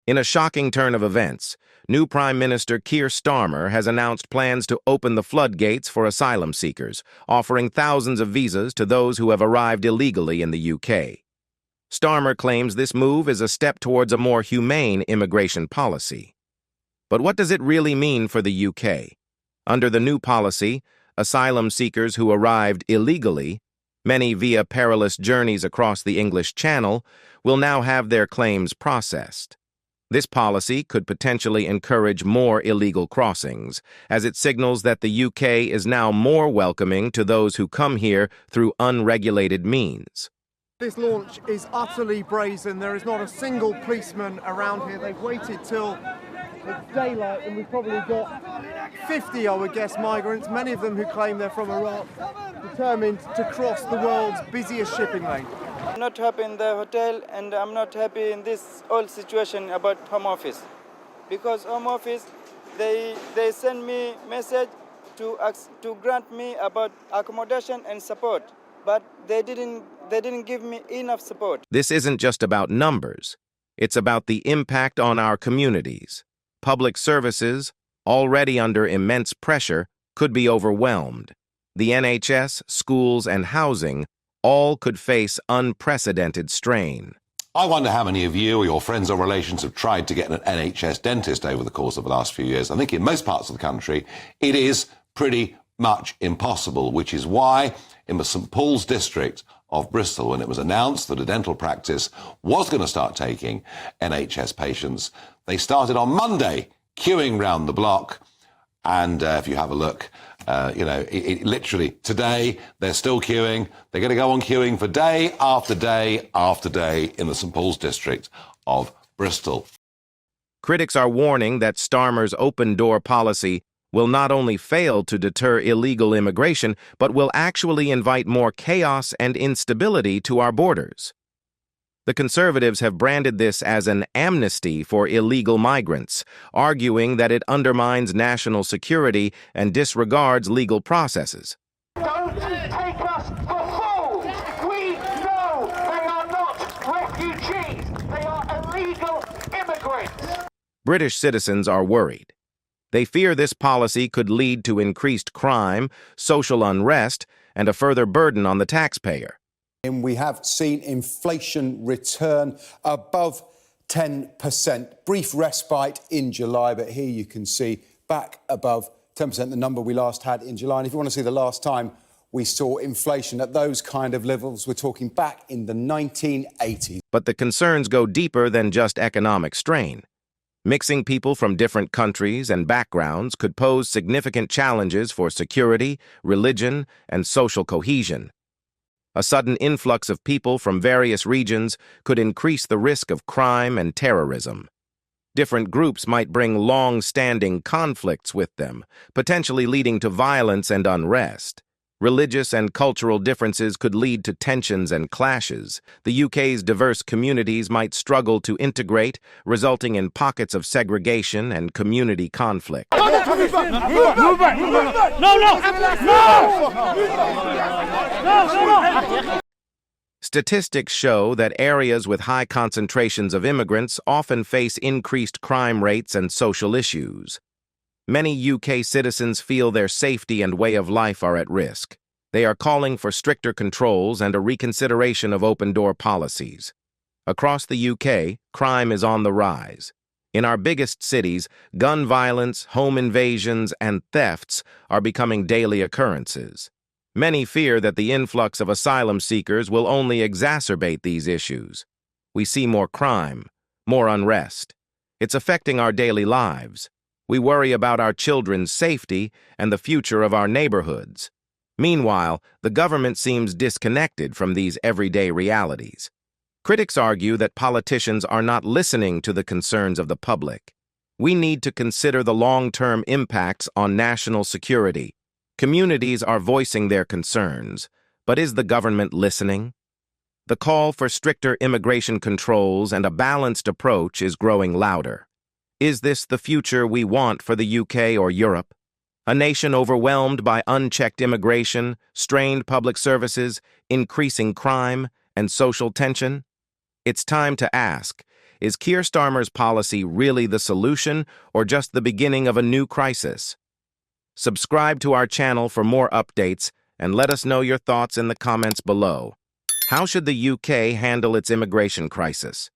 In a shocking turn of events, new Prime Minister Keir Starmer has announced plans to open the floodgates for asylum seekers, offering thousands of visas to those who have arrived illegally in the UK. Starmer claims this move is a step towards a more humane immigration policy. But what does it really mean for the UK? Under the new policy, asylum seekers who arrived illegally, many via perilous journeys across the English Channel, will now have their claims processed. This policy could potentially encourage more illegal crossings, as it signals that the UK is now more welcoming to those who come here through unregulated means. This launch is utterly brazen. There is not a single policeman around here. They've waited till it's daylight, and we've probably got 50, I would guess, migrants, many of them who claim they're from Iraq, determined to cross the world's busiest shipping lane. I'm not happy in the hotel, and I'm not happy in this whole situation about Home Office. Because Home Office, they send me message to grant me about accommodation and support, but they didn't give me enough support. This isn't just about numbers. It's about the impact on our communities. Public services, already under immense pressure, could be overwhelmed. The NHS, schools, and housing all could face unprecedented strain. I wonder how many of you or your friends or relations have tried to get an NHS dentist over the course of the last few years. I think in most parts of the country, it is pretty much impossible, which is why in the St Paul's district of Bristol, when it was announced that a dental practice was going to start taking NHS patients, they started on Monday queuing round the block. And if you have a look, literally today, they're still queuing. They're going to go on queuing for day after day after day in the St Paul's district of Bristol. Critics are warning that Starmer's open-door policy will not only fail to deter illegal immigration, but will actually invite more chaos and instability to our borders. The Conservatives have branded this as an amnesty for illegal migrants, arguing that it undermines national security and disregards legal processes. Don't take us for fools! We know they are not refugees. They are illegal immigrants. British citizens are worried. They fear this policy could lead to increased crime, social unrest, and a further burden on the taxpayer. And we have seen inflation return above 10%. Brief respite in July, but here you can see back above 10%, the number we last had in July. And if you want to see the last time we saw inflation at those kind of levels, we're talking back in the 1980s. But the concerns go deeper than just economic strain. Mixing people from different countries and backgrounds could pose significant challenges for security, religion, and social cohesion. A sudden influx of people from various regions could increase the risk of crime and terrorism. Different groups might bring long-standing conflicts with them, potentially leading to violence and unrest. Religious and cultural differences could lead to tensions and clashes. The UK's diverse communities might struggle to integrate, resulting in pockets of segregation and community conflict. Move back! Move back! No! Statistics show that areas with high concentrations of immigrants often face increased crime rates and social issues. Many UK citizens feel their safety and way of life are at risk. They are calling for stricter controls and a reconsideration of open-door policies. Across the UK, crime is on the rise. In our biggest cities, gun violence, home invasions, and thefts are becoming daily occurrences. Many fear that the influx of asylum seekers will only exacerbate these issues. We see more crime, more unrest. It's affecting our daily lives. We worry about our children's safety and the future of our neighborhoods. Meanwhile, the government seems disconnected from these everyday realities. Critics argue that politicians are not listening to the concerns of the public. We need to consider the long-term impacts on national security. Communities are voicing their concerns, but is the government listening? The call for stricter immigration controls and a balanced approach is growing louder. Is this the future we want for the UK or Europe? A nation overwhelmed by unchecked immigration, strained public services, increasing crime, and social tension? It's time to ask, Is Keir Starmer's policy really the solution or just the beginning of a new crisis? Subscribe to our channel for more updates and let us know your thoughts in the comments below. How should the UK handle its immigration crisis?